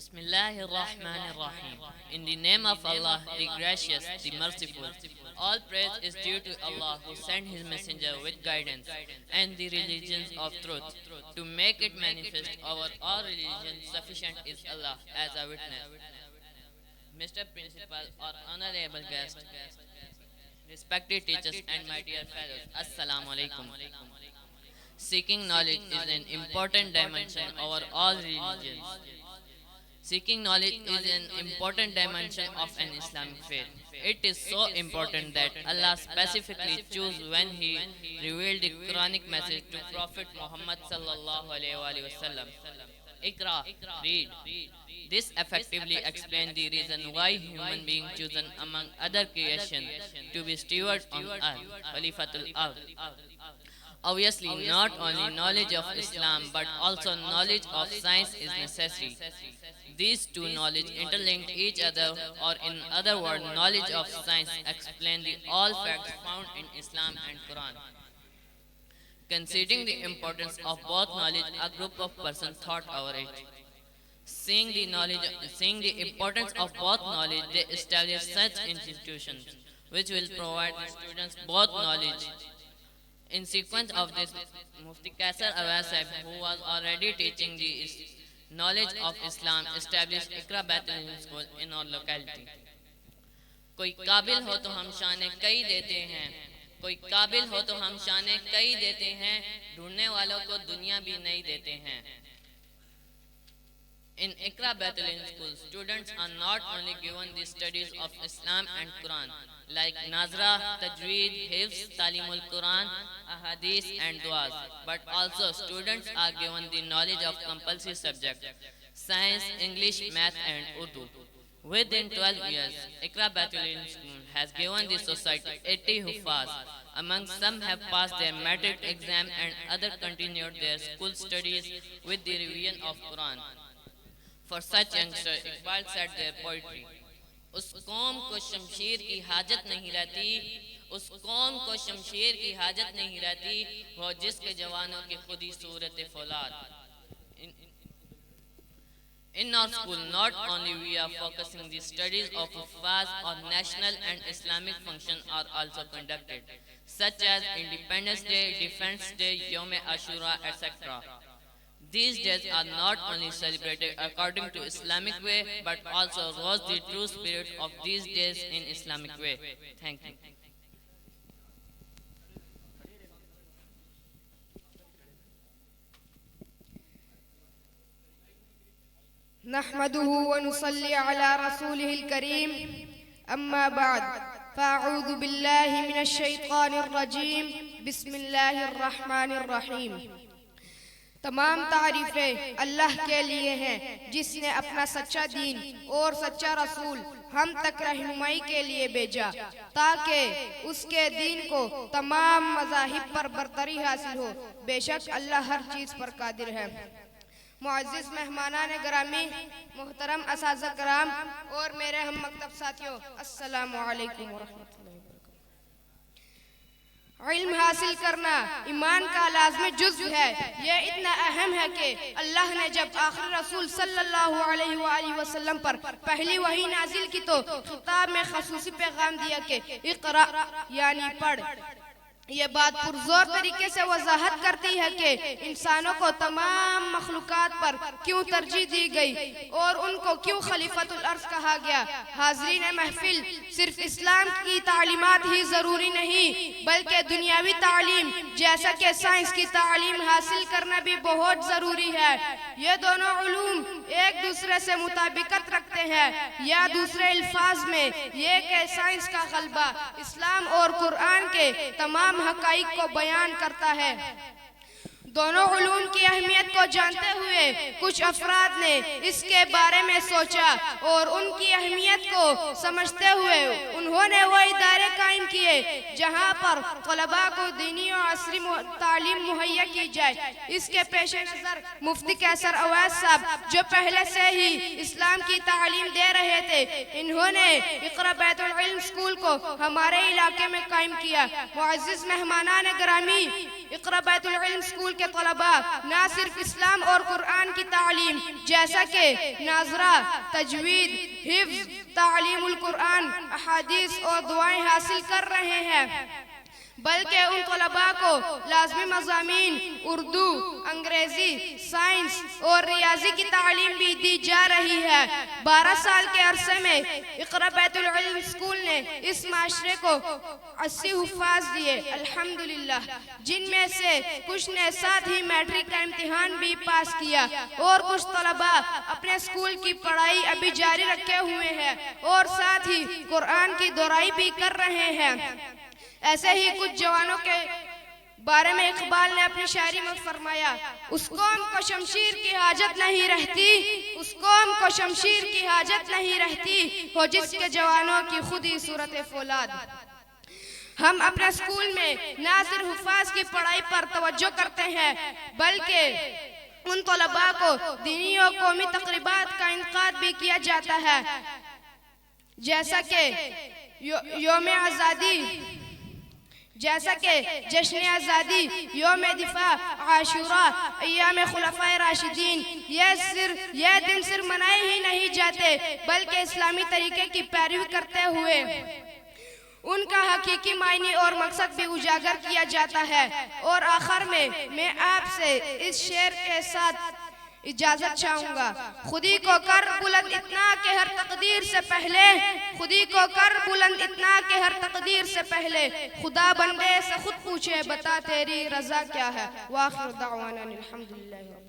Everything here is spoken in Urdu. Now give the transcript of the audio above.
Bismillahir Rahmanir Rahim. In the name of Allah, the Gracious, the Merciful. All praise is due to Allah who sent His Messenger with guidance and the religions of truth. To make it manifest over all religions, sufficient is Allah as a witness. Mr. Principal or Honorable Guest, respected teachers and my dear fellows, Assalamu alaikum. Seeking knowledge is an important dimension over all religions. Seeking knowledge is an important dimension of an Islamic faith. It is so important that Allah specifically chose when He revealed the Quranic message to Prophet Muhammad sallallahu alaihi wasallam. Iqra, read. This effectively explains the reason why human being chosen among other creation to be stewards on earth, Khalifatul Ard. Obviously, not only knowledge of Islam but also knowledge of science is necessary. These two knowledge interlink each other, or in other words, knowledge of science explain the all facts found in Islam and Quran. Considering the importance of both knowledge, a group of persons thought over it. Seeing the importance of both knowledge, they established such institutions which will provide the students both knowledge. In sequence of this, Mufti Kaisar Awais Sahib, who was already teaching the knowledge of Islam, established Iqra Baitul Ilm School in our locality. کوئی قابل ہو تو ہم شان کئی دیتے ہیں، کوئی قابل ہو تو ہم شان کئی دیتے ہیں، ڈھونڈنے والوں کو دنیا بھی نہیں دیتے ہیں. In Iqra Baitul Ilm School, students are not only given the studies of Islam and Quran, like Nazra, Tajweed, Hifz, Talimul Quran, Ahadith and Duas, but also students are given the knowledge of compulsory subjects, science, English, math and Urdu. Within 12 years, Iqra Baitul Ilm School has given the society 80 Hufaz. Among some have passed their metric exam and others continued their school studies with the revision of Quran. For such youngsters, Iqbal said their poetry. اس قوم کو شمشیر کی حاجت نہیں رہتی، اس قوم کو شمشیر کی حاجت نہیں رہتی، وہ جس کے جوانوں کی خودی صورت فولاد. In our school, not only we are focusing the studies of Hufaz or national and Islamic functions are also conducted, such as Independence Day, Defense Day, Yom Ashura, etc. These days are not only celebrated according to Islamic way, but also rose the true spirit of these days in Islamic way. Thank you. نحمده ونصلي على رسوله الكريم أما بعد فأعوذ بالله من الشيطان الرجيم بسم الله الرحمن الرحيم. تمام تعریفیں اللہ کے لیے ہیں جس نے اپنا سچا دین اور سچا رسول ہم تک رہنمائی کے لیے بھیجا تاکہ اس کے دین کو تمام مذاہب پر برتری حاصل ہو. بے شک اللہ ہر چیز پر قادر ہے. معزز مہمانان گرامی، محترم اساتذہ کرام اور میرے ہم مکتب ساتھیوں، السلام علیکم ورحمۃ اللہ وبرکاتہ. علم حاصل کرنا ایمان کا لازمی جزو ہے. یہ اتنا اہم ہے کہ اللہ نے جب آخری رسول صلی اللہ علیہ وآلہ وسلم پر پہلی وحی نازل کی تو خطاب میں خصوصی پیغام دیا کہ اقرا یعنی پڑھ. یہ بات پرزور طریقے سے وضاحت کرتی ہے کہ انسانوں کو تمام مخلوقات پر کیوں ترجیح دی گئی اور ان کو کیوں خلیفۃ الارض کہا گیا. حاضرین محفل، صرف اسلام کی تعلیمات ہی ضروری نہیں بلکہ دنیاوی تعلیم جیسا کہ سائنس کی تعلیم حاصل کرنا بھی بہت ضروری ہے. یہ دونوں علوم ایک دوسرے سے مطابقت رکھتے ہیں، یا دوسرے الفاظ میں یہ کہ سائنس کا غلبہ اسلام اور قرآن کے تمام حقائق کو بیان کرتا ہے. دونوں علوم کی اہمیت کو جانتے ہوئے کچھ افراد نے اس کے بارے میں سوچا اور ان کی اہمیت کو سمجھتے ہوئے انہوں نے وہ ادارے قائم کیے جہاں پر طلباء کو دینی و عصری تعلیم مہیا کی جائے. اس کے پیش نظر مفتی قیصر اویس صاحب جو پہلے سے ہی اسلام کی تعلیم دے رہے تھے، انہوں نے اقرا بیت العلم اسکول کو ہمارے علاقے میں قائم کیا. معزز مہمانان گرامی، اقرا بیت العلم اسکول کے طلباء نہ صرف اسلام اور قرآن کی تعلیم جیسا کہ ناظرہ، تجوید، حفظ، تعلیم القرآن، احادیث اور دعائیں حاصل کر رہے ہیں، بلکہ ان طلباء کو لازمی مضامین اردو، انگریزی، سائنس اور ریاضی کی تعلیم بھی دی جا رہی ہے۔ 12 سال کے عرصے میں اقرا بیت العلم اسکول نے اس معاشرے کو 80 حفاظ دیے الحمدللہ، جن میں سے کچھ نے ساتھ ہی میٹرک کا امتحان بھی پاس کیا، اور کچھ طلباء اپنے اسکول کی پڑھائی ابھی جاری رکھے ہوئے ہیں اور ساتھ ہی قرآن کی دہرائی بھی کر رہے ہیں۔ ایسے ہی کچھ جوانوں کے بارے میں اقبال نے اپنی شاعری میں فرمایا، اس قوم کو شمشیر کی حاجت نہیں رہتی، اس قوم کو شمشیر کی حاجت نہیں رہتی، ہو جس کے جوانوں کی خود ہی صورت فولاد۔ ہم اپنے اسکول میں نہ صرف حفاظ کی پڑھائی پر توجہ کرتے ہیں، بلکہ ان طلباء کو دینی اور قومی تقریبات کا انعقاد بھی کیا جاتا ہے، جیسا کہ یوم آزادی، جیسا کہ جشن آزادی، یوم دفاع، عاشوراء، ایام خلفائے راشدین۔ یہ دن صرف منائے ہی نہیں جاتے بلکہ اسلامی طریقے کی پیروی کرتے ہوئے ان کا حقیقی معنی اور مقصد بھی اجاگر کیا جاتا ہے۔ اور آخر میں آپ سے اس شعر کے ساتھ اجازت چاہوں گا۔ خودی کو کر بلند اتنا کہ ہر تقدیر سے پہلے، خودی کو کر بلند اتنا کہ ہر تقدیر سے پہلے، خدا بندے سے خود پوچھے بتا تیری رضا کیا ہے۔ وآخر دعوانا الحمدللہ۔